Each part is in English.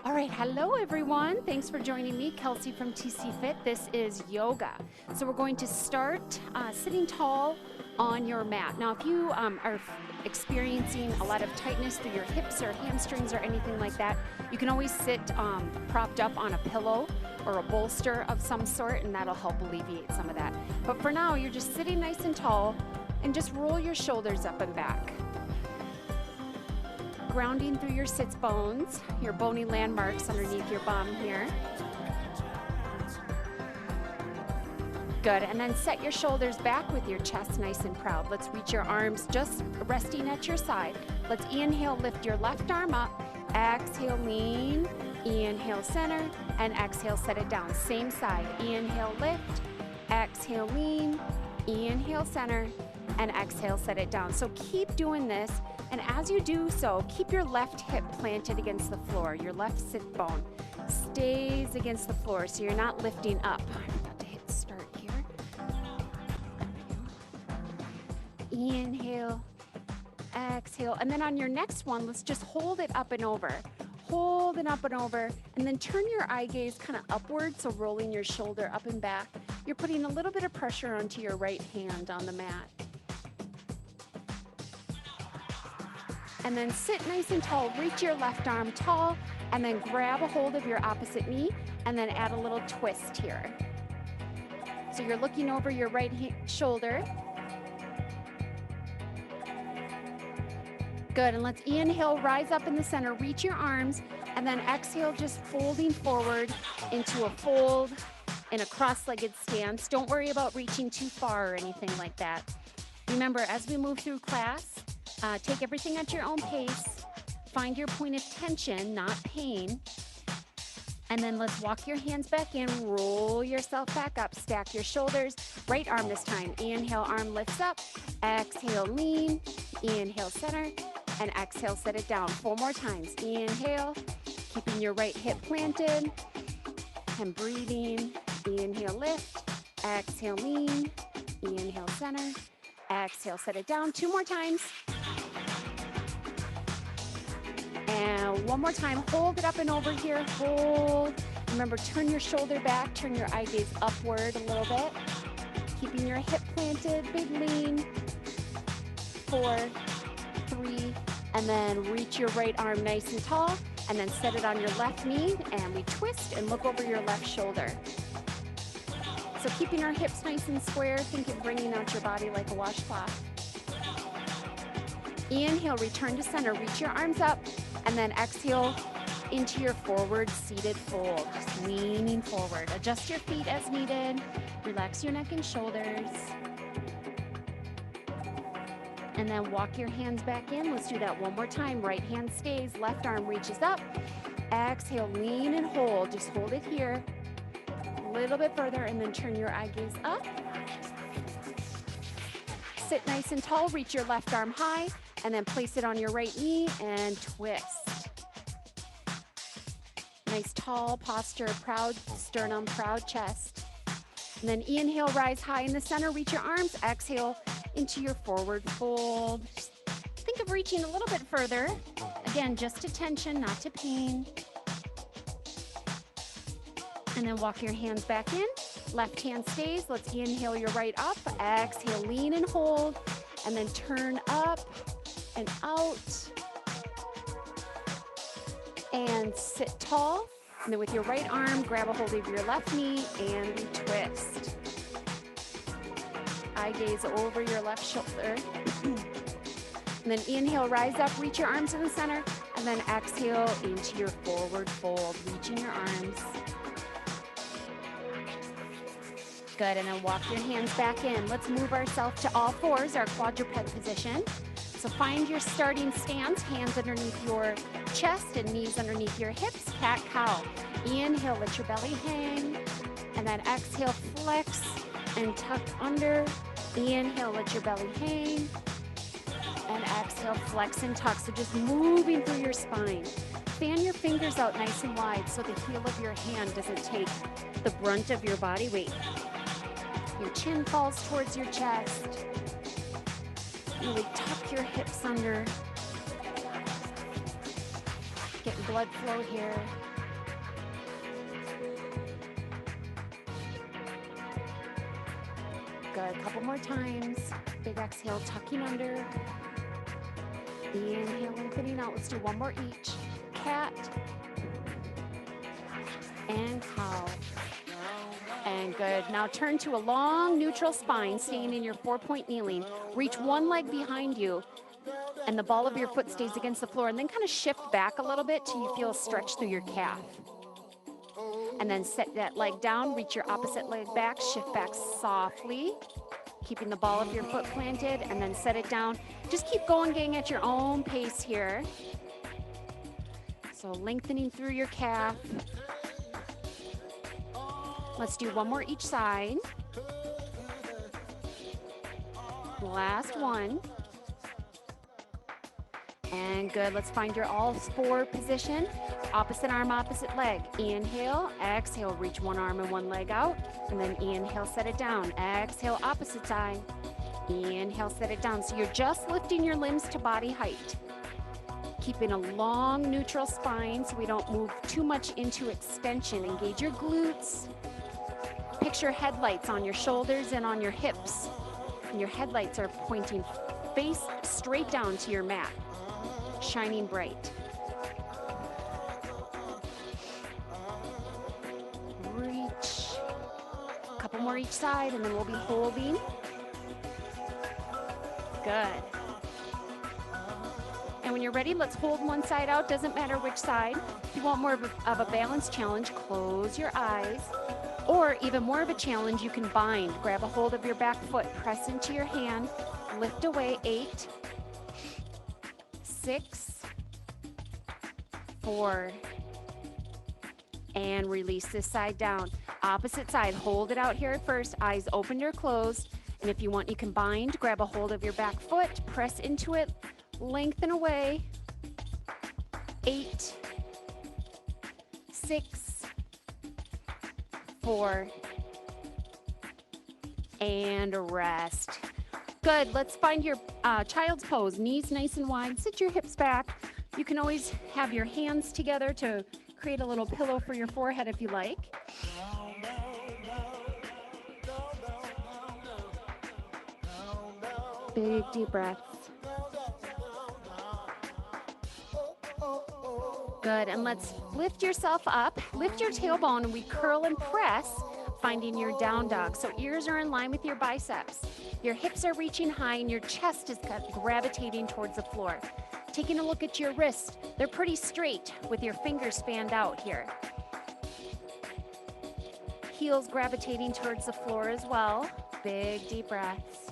All right, hello everyone. Thanks for joining me, Kelsey from TC Fit. This is yoga. So we're going to start sitting tall on your mat. Now, if you are experiencing a lot of tightness through your hips or hamstrings or anything like that, you can always sit propped up on a pillow or a bolster of some sort, and that'll help alleviate some of that. But for now, you're just sitting nice and tall and just roll your shoulders up and back. Grounding through your sits bones, your bony landmarks underneath your bum here. Good, and then set your shoulders back with your chest nice and proud. Let's reach your arms just resting at your side. Let's inhale, lift your left arm up. Exhale, lean. Inhale, center, and exhale, set it down. Same side. Inhale, lift. Exhale, lean. Inhale, center, and exhale, set it down. So keep doing this. And as you do so, keep your left hip planted against the floor. Your left sit bone stays against the floor, so you're not lifting up. I'm about to hit start here. Inhale, exhale. And then on your next one, let's just hold it up and over. Hold it up and over, and then turn your eye gaze kind of upward, so rolling your shoulder up and back. You're putting a little bit of pressure onto your right hand on the mat. And then sit nice and tall, reach your left arm tall, and then grab a hold of your opposite knee, and then add a little twist here. So you're looking over your right shoulder. Good, and let's inhale, rise up in the center, reach your arms, and then exhale, just folding forward into a fold in a cross-legged stance. Don't worry about reaching too far or anything like that. Remember, as we move through class, take everything at your own pace. Find your point of tension, not pain. And then let's walk your hands back in, roll yourself back up, stack your shoulders. Right arm this time. Inhale, arm lifts up. Exhale, lean. Inhale, center. And exhale, set it down. 4 more times. Inhale, keeping your right hip planted. And breathing. Inhale, lift. Exhale, lean. Inhale, center. Exhale, set it down. 2 more times. And 1 more time, hold it up and over here, hold. Remember, turn your shoulder back, turn your eye gaze upward a little bit. Keeping your hip planted, big lean. 4, 3, and then reach your right arm nice and tall, and then set it on your left knee, and we twist and look over your left shoulder. So keeping our hips nice and square, think of bringing out your body like a washcloth. Inhale, return to center, reach your arms up, and then exhale into your forward seated fold, just leaning forward. Adjust your feet as needed, relax your neck and shoulders. And then walk your hands back in. Let's do that 1 more time. Right hand stays, left arm reaches up. Exhale, lean and hold, just hold it here. A little bit further, and then turn your eye gaze up. Sit nice and tall, reach your left arm high, and then place it on your right knee and twist. Nice tall posture, proud sternum, proud chest. And then inhale, rise high in the center, reach your arms, exhale into your forward fold. Just think of reaching a little bit further. Again, just to tension, not to pain. And then walk your hands back in. Left hand stays. Let's inhale your right up. Exhale, lean and hold. And then turn up and out. And sit tall. And then with your right arm, grab a hold of your left knee and we twist. Eye gaze over your left shoulder. And then inhale, rise up, reach your arms to the center. And then exhale into your forward fold, reaching your arms. Good, and then walk your hands back in. Let's move ourselves to all fours, our quadruped position. So find your starting stance, hands underneath your chest and knees underneath your hips, cat-cow. Inhale, let your belly hang, and then exhale, flex and tuck under. Inhale, let your belly hang, and exhale, flex and tuck. So just moving through your spine. Fan your fingers out nice and wide so the heel of your hand doesn't take the brunt of your body weight. Your chin falls towards your chest. Really tuck your hips under. Getting blood flow here. Good, couple more times. Big exhale, tucking under. Inhale, lengthening out. Let's do one more each. Cat and cow. And good. Now turn to a long neutral spine, staying in your 4-point kneeling. Reach one leg behind you, and the ball of your foot stays against the floor, and then kind of shift back a little bit till you feel a stretch through your calf. And then set that leg down, reach your opposite leg back, shift back softly, keeping the ball of your foot planted, and then set it down. Just keep going, gang, at your own pace here. So lengthening through your calf. Let's do one more each side. Last one. And good, let's find your all four position. Opposite arm, opposite leg. Inhale, exhale, reach one arm and one leg out. And then inhale, set it down. Exhale, opposite side. Inhale, set it down. So you're just lifting your limbs to body height. Keeping a long neutral spine so we don't move too much into extension. Engage your glutes. Picture headlights on your shoulders and on your hips. And your headlights are pointing face straight down to your mat, shining bright. Reach. A couple more each side, and then we'll be holding. Good. And when you're ready, let's hold one side out. Doesn't matter which side. If you want more of a balance challenge, close your eyes. Or even more of a challenge, you can bind. Grab a hold of your back foot, press into your hand, lift away. 8, 6, 4, and release this side down. Opposite side, hold it out here at first, eyes opened or closed. And if you want, you can bind, grab a hold of your back foot, press into it, lengthen away. 8, 6, 4, and rest. Good, let's find your child's pose. Knees nice and wide, sit your hips back. You can always have your hands together to create a little pillow for your forehead if you like. Big deep breaths. Good, and let's lift yourself up, lift your tailbone, and we curl and press, finding your down dog. So ears are in line with your biceps. Your hips are reaching high and your chest is gravitating towards the floor. Taking a look at your wrists, they're pretty straight with your fingers spanned out here. Heels gravitating towards the floor as well. Big deep breaths.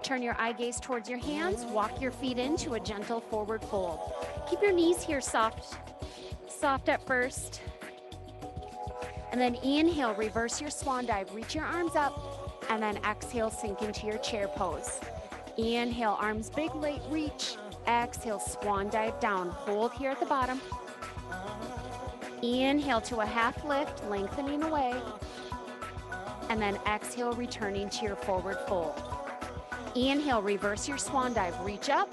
Turn your eye gaze towards your hands. Walk your feet into a gentle forward fold. Keep your knees here soft at first. And then inhale, reverse your swan dive. Reach your arms up, and then exhale, sink into your chair pose. Inhale, arms big, late reach. Exhale, swan dive down. Hold here at the bottom. Inhale to a half lift, lengthening away. And then exhale, returning to your forward fold. Inhale, reverse your swan dive, reach up,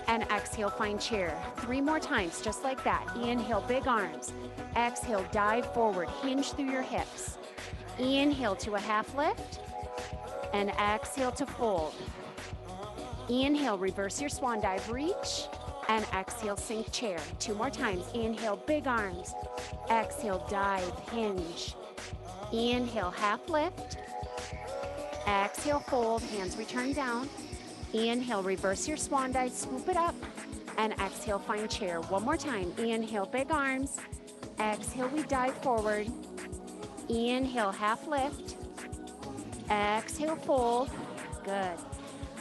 and exhale, find chair. 3 more times, just like that. Inhale, big arms. Exhale, dive forward, hinge through your hips. Inhale to a half lift, and exhale to fold. Inhale, reverse your swan dive, reach, and exhale, sink chair. 2 more times. Inhale, big arms. Exhale, dive, hinge. Inhale, half lift. Exhale, fold, hands return down. Inhale, reverse your swan dive, swoop it up, and exhale, find chair. 1 more time. Inhale, big arms. Exhale, we dive forward. Inhale, half lift. Exhale, fold. Good.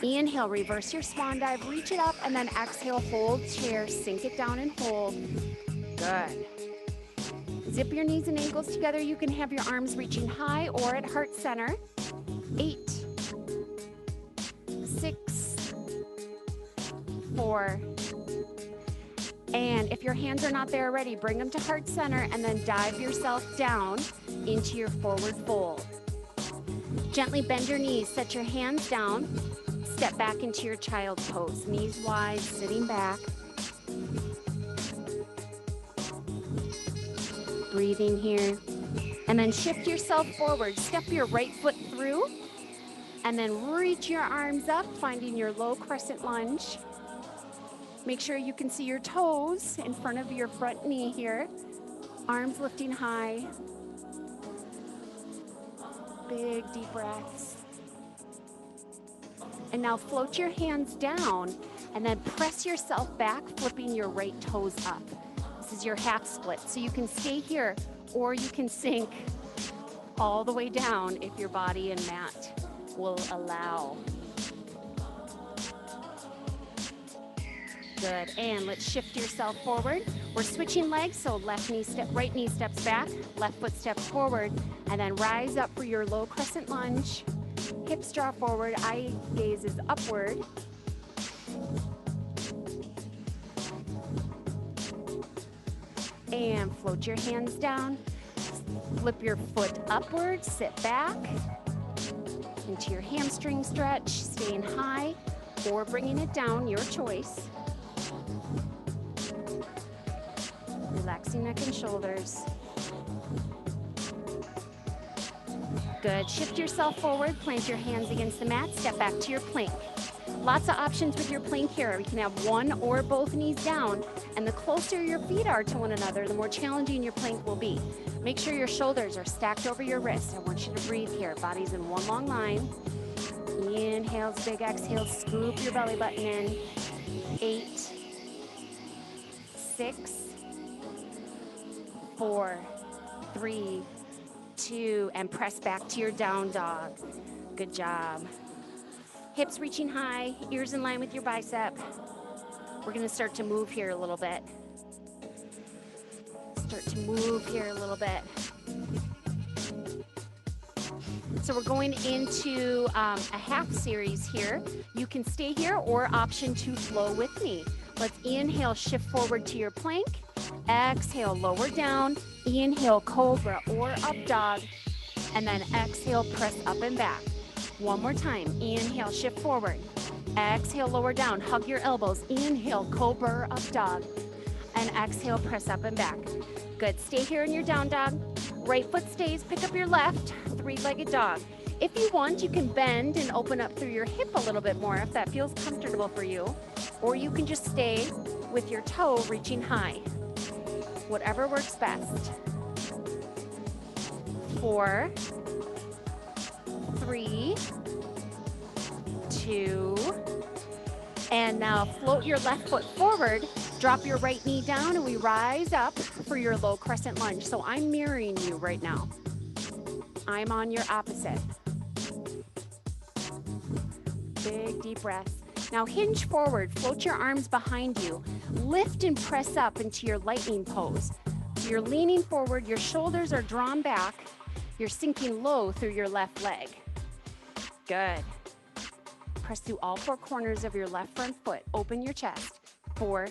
Inhale, reverse your swan dive, reach it up, and then exhale, hold chair, sink it down and hold. Good. Zip your knees and ankles together. You can have your arms reaching high or at heart center. 8, 6, 4, and if your hands are not there already, bring them to heart center and then dive yourself down into your forward fold. Gently bend your knees, set your hands down, step back into your child's pose. Knees wide, sitting back. Breathing here. And then shift yourself forward. Step your right foot through, and then reach your arms up, finding your low crescent lunge. Make sure you can see your toes in front of your front knee here. Arms lifting high. Big deep breaths. And now float your hands down and then press yourself back, flipping your right toes up. This is your half split. So you can stay here or you can sink all the way down if your body and mat will allow. Good, and let's shift yourself forward. We're switching legs, so left knee step, right knee steps back, left foot steps forward, and then rise up for your low crescent lunge. Hips draw forward, eye gaze is upward. And float your hands down. Flip your foot upward, sit back into your hamstring stretch, staying high or bringing it down, your choice. Relaxing neck and shoulders. Good. Shift yourself forward, plant your hands against the mat, step back to your plank. Lots of options with your plank here. You can have one or both knees down, and the closer your feet are to one another, the more challenging your plank will be. Make sure your shoulders are stacked over your wrists. I want you to breathe here. Body's in one long line. Inhales, big exhales, scoop your belly button in. 8, 6, 4, 3, 2, and press back to your down dog. Good job. Hips reaching high, ears in line with your bicep. We're gonna start to move here a little bit. So we're going into a half series here. You can stay here or option to flow with me. Let's inhale, shift forward to your plank. Exhale, lower down. Inhale, cobra or up dog. And then exhale, press up and back. One more time. Inhale, shift forward. Exhale, lower down. Hug your elbows. Inhale, cobra or up dog. And exhale, press up and back. Good. Stay here in your down dog. Right foot stays. Pick up your left. Three-legged dog. If you want, you can bend and open up through your hip a little bit more if that feels comfortable for you. Or you can just stay with your toe reaching high. Whatever works best. 4, 3, 2, and now float your left foot forward, drop your right knee down, and we rise up for your low crescent lunge. So I'm mirroring you right now. I'm on your opposite. Big deep breaths. Now hinge forward, float your arms behind you, lift and press up into your lightning pose. So you're leaning forward, your shoulders are drawn back, you're sinking low through your left leg. Good. Press through all 4 corners of your left front foot. Open your chest. 4,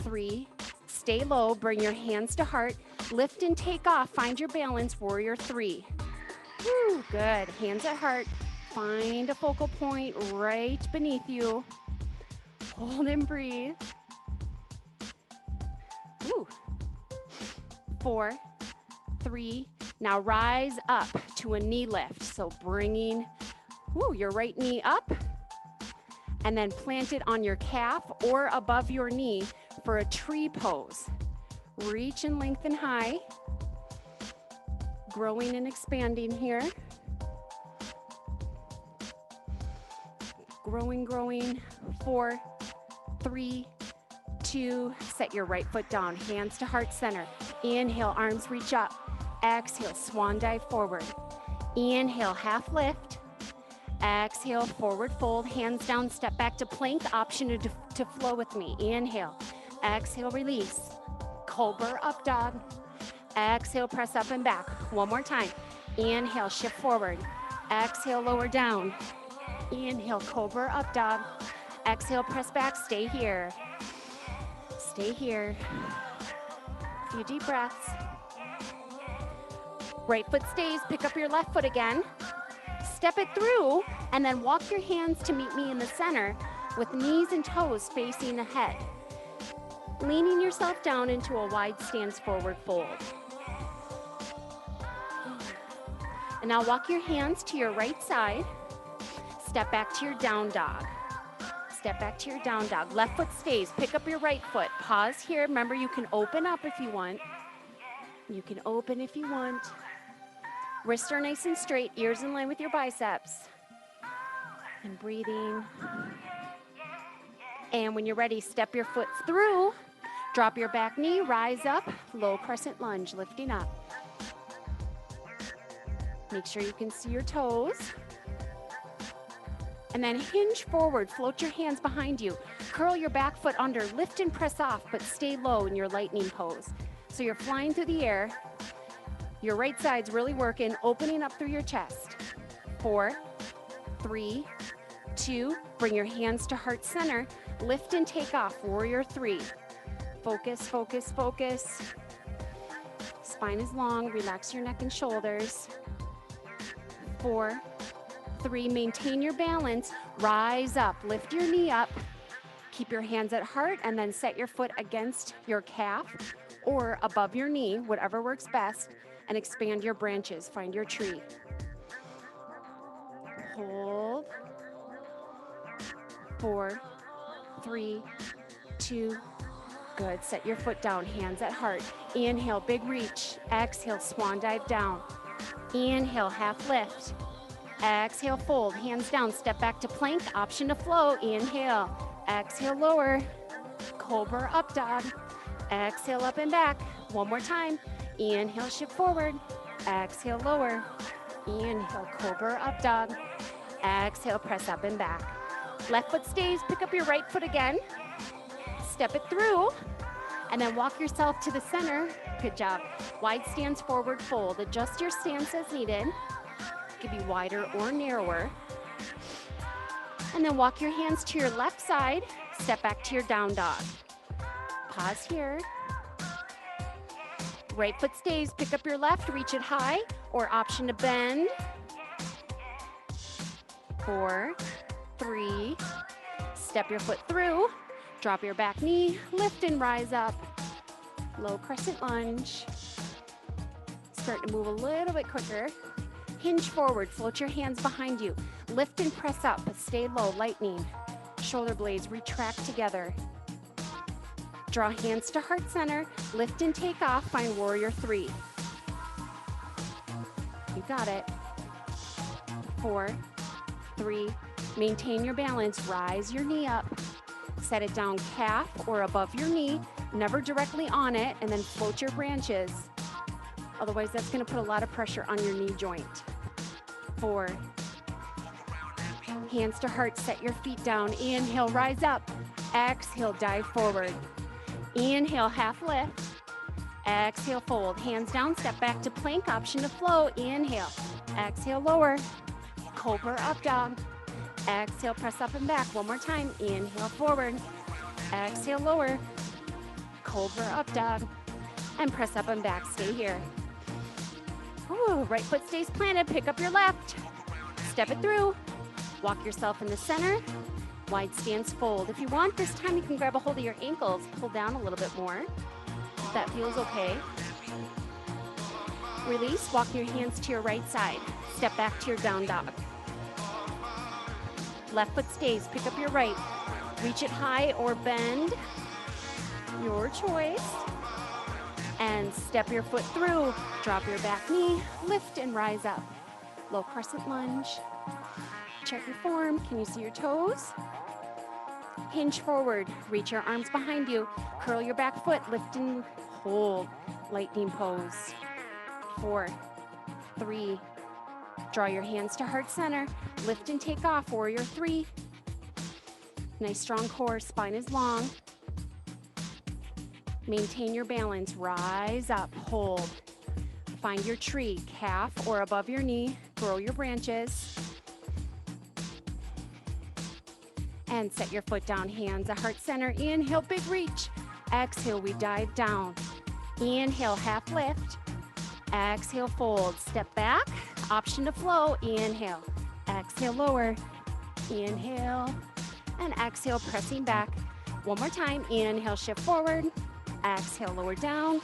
3, stay low, bring your hands to heart, lift and take off, find your balance, warrior 3. Woo, good. Hands at heart. Find a focal point right beneath you. Hold and breathe. Woo. 4, 3, now rise up to a knee lift. So bringing your right knee up and then plant it on your calf or above your knee for a tree pose. Reach and lengthen high. Growing and expanding here. Growing. 4, 3, 2, set your right foot down, hands to heart center. Inhale, arms reach up. Exhale, swan dive forward. Inhale, half lift. Exhale, forward fold, hands down, step back to plank, option to flow with me. Inhale, exhale, release. Cobra up dog. Exhale, press up and back. One more time. Inhale, shift forward. Exhale, lower down. Inhale, cobra up dog. Exhale, press back, stay here. Stay here. A few deep breaths. Right foot stays, pick up your left foot again. Step it through, and then walk your hands to meet me in the center with knees and toes facing ahead. Leaning yourself down into a wide stance forward fold. And now walk your hands to your right side. Step back to your down dog. Step back to your down dog. Left foot stays. Pick up your right foot. Pause here. Remember, you can open up if you want. You can open if you want. Wrists are nice and straight. Ears in line with your biceps. And breathing. And when you're ready, step your foot through. Drop your back knee. Rise up. Low crescent lunge. Lifting up. Make sure you can see your toes. And then hinge forward, float your hands behind you. Curl your back foot under, lift and press off, but stay low in your lightning pose. So you're flying through the air. Your right side's really working, opening up through your chest. 4, 3, 2, bring your hands to heart center. Lift and take off, warrior 3. Focus, focus, focus. Spine is long, relax your neck and shoulders. 4, 3, maintain your balance, rise up, lift your knee up, keep your hands at heart, and then set your foot against your calf or above your knee, whatever works best, and expand your branches, find your tree. Hold. 4, 3, 2, good. Set your foot down, hands at heart. Inhale, big reach. Exhale, swan dive down. Inhale, half lift. Exhale, fold, hands down, step back to plank, option to flow. Inhale, exhale, lower, cobra up dog. Exhale, up and back. One more time. Inhale, shift forward. Exhale, lower. Inhale, cobra up dog. Exhale, press up and back. Left foot stays, pick up your right foot again. Step it through, and then walk yourself to the center. Good job. Wide stance, forward fold. Adjust your stance as needed. Could be wider or narrower. And then walk your hands to your left side. Step back to your down dog. Pause here. Right foot stays. Pick up your left, reach it high, or option to bend. 4, 3. Step your foot through. Drop your back knee. Lift and rise up. Low crescent lunge. Start to move a little bit quicker. Hinge forward, float your hands behind you. Lift and press up, but stay low, lightning. Shoulder blades retract together. Draw hands to heart center, lift and take off, find warrior 3. You got it. 4, 3, maintain your balance, rise your knee up. Set it down calf or above your knee, never directly on it, and then float your branches. Otherwise, that's gonna put a lot of pressure on your knee joint. 4. Hands to heart, set your feet down. Inhale, rise up. Exhale, dive forward. Inhale, half lift. Exhale, fold. Hands down, step back to plank, option to flow. Inhale, exhale, lower. Cobra up dog. Exhale, press up and back. One more time. Inhale, forward. Exhale, lower. Cobra up dog. And press up and back. Stay here. Ooh, right foot stays planted. Pick up your left. Step it through. Walk yourself in the center. Wide stance fold. If you want, this time you can grab a hold of your ankles. Pull down a little bit more. If that feels okay. Release. Walk your hands to your right side. Step back to your down dog. Left foot stays. Pick up your right. Reach it high or bend. Your choice. And step your foot through. Drop your back knee. Lift and rise up. Low crescent lunge. Check your form. Can you see your toes? Hinge forward. Reach your arms behind you. Curl your back foot. Lift and hold. Lightning pose. 4, 3. Draw your hands to heart center. Lift and take off. Warrior 3. Nice strong core. Spine is long. Maintain your balance. Rise up. Hold. Find your tree. Calf or above your knee. Grow your branches. And set your foot down. Hands at heart center. Inhale, big reach. Exhale, we dive down. Inhale, half lift. Exhale, fold. Step back. Option to flow. Inhale. Exhale, lower. Inhale. And exhale, pressing back. One more time. Inhale, shift forward. Exhale, lower down.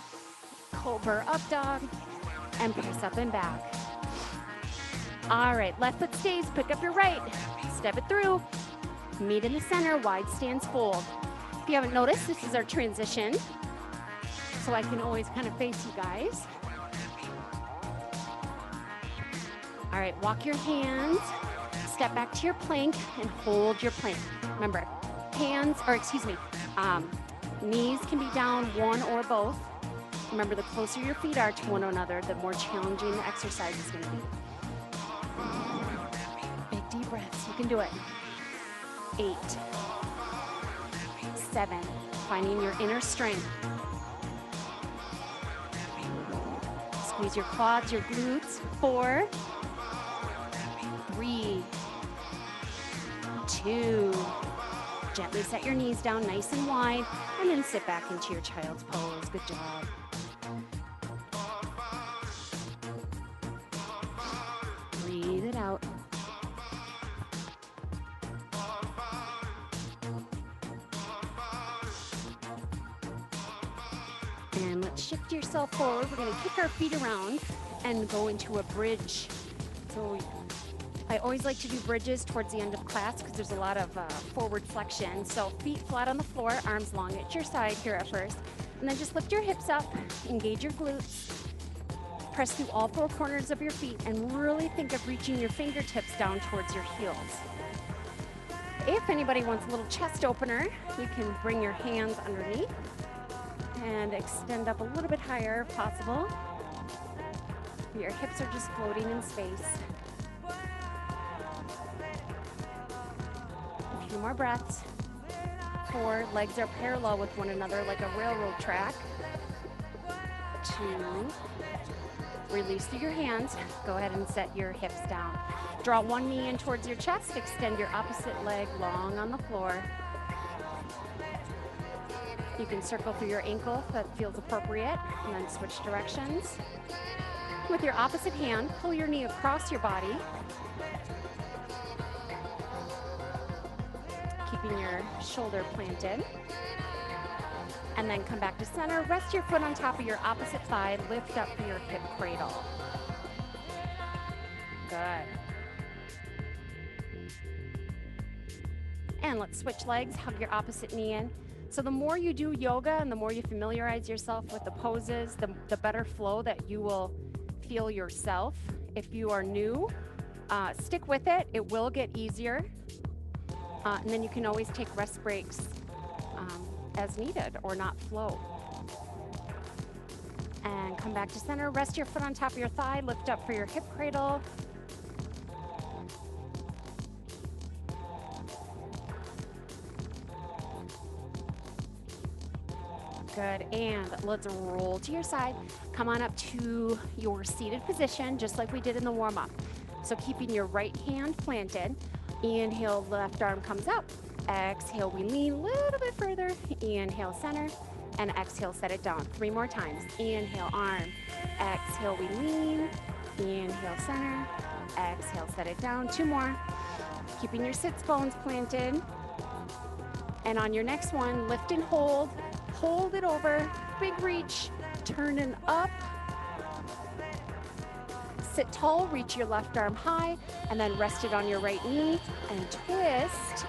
Cobra up dog. And press up and back. All right, left foot stays, pick up your right, step it through, meet in the center, wide stance fold. If you haven't noticed, this is our transition, so I can always kind of face you guys. All right, walk your hands, step back to your plank, and hold your plank. Remember, knees can be down, one or both. Remember, the closer your feet are to one another, the more challenging the exercise is going to be. Big deep breaths, you can do it. 8, 7, finding your inner strength. Squeeze your quads, your glutes. 4, 3, 2. Gently set your knees down nice and wide, and then sit back into your child's pose. Good job. Breathe it out. And let's shift yourself forward. We're going to kick our feet around and go into a bridge. So I always like to do bridges towards the end of class because there's a lot of forward flexion. So feet flat on the floor, arms long at your side here at first. And then just lift your hips up, engage your glutes, press through all 4 corners of your feet, and really think of reaching your fingertips down towards your heels. If anybody wants a little chest opener, you can bring your hands underneath and extend up a little bit higher if possible. Your hips are just floating in space. A few more breaths. 4, legs are parallel with one another like a railroad track. 2, release through your hands. Go ahead and set your hips down. Draw one knee in towards your chest. Extend your opposite leg long on the floor. You can circle through your ankle if that feels appropriate, and then switch directions. With your opposite hand, pull your knee across your body, keeping your shoulder planted. And then come back to center. Rest your foot on top of your opposite thigh. Lift up for your hip cradle. Good. And let's switch legs. Hug your opposite knee in. So the more you do yoga and the more you familiarize yourself with the poses, the better flow that you will feel yourself. If you are new, stick with it. It will get easier. And then you can always take rest breaks as needed or not flow. And come back to center. Rest your foot on top of your thigh. Lift up for your hip cradle. Good, and let's roll to your side. Come on up to your seated position, just like we did in the warm-up. So keeping your right hand planted. Inhale, left arm comes up. Exhale, we lean a little bit further. Inhale, center, and exhale, set it down. 3 more times. Inhale, arm. Exhale, we lean. Inhale, center. Exhale, set it down. 2 more. Keeping your sits bones planted. And on your next one, lift and hold. Hold it over, big reach, turn and up. Sit tall, reach your left arm high, and then rest it on your right knee and twist.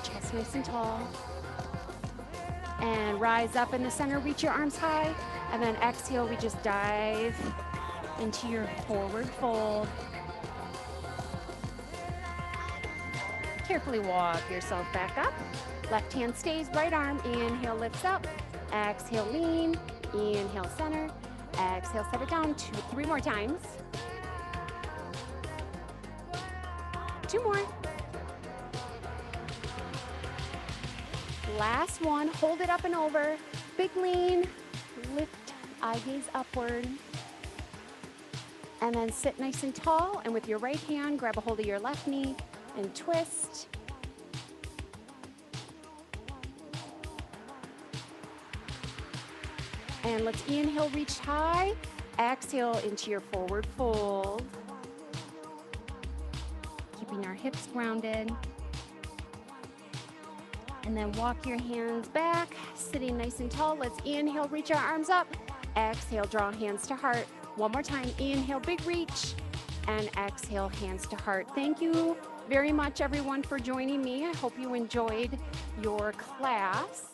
Chest nice and tall. And rise up in the center, reach your arms high, and then exhale, we just dive into your forward fold. Carefully walk yourself back up. Left hand stays, right arm. Inhale, lifts up. Exhale, lean. Inhale, center. Exhale, set it down. 3 more times. 2 more. Last one. Hold it up and over. Big lean. Lift, eye gaze upward. And then sit nice and tall. And with your right hand, grab a hold of your left knee and twist. And let's inhale, reach high. Exhale into your forward fold. Keeping our hips grounded. And then walk your hands back, sitting nice and tall. Let's inhale, reach our arms up. Exhale, draw hands to heart. One more time, inhale, big reach, and exhale, hands to heart. Thank you very much, everyone, for joining me. I hope you enjoyed your class.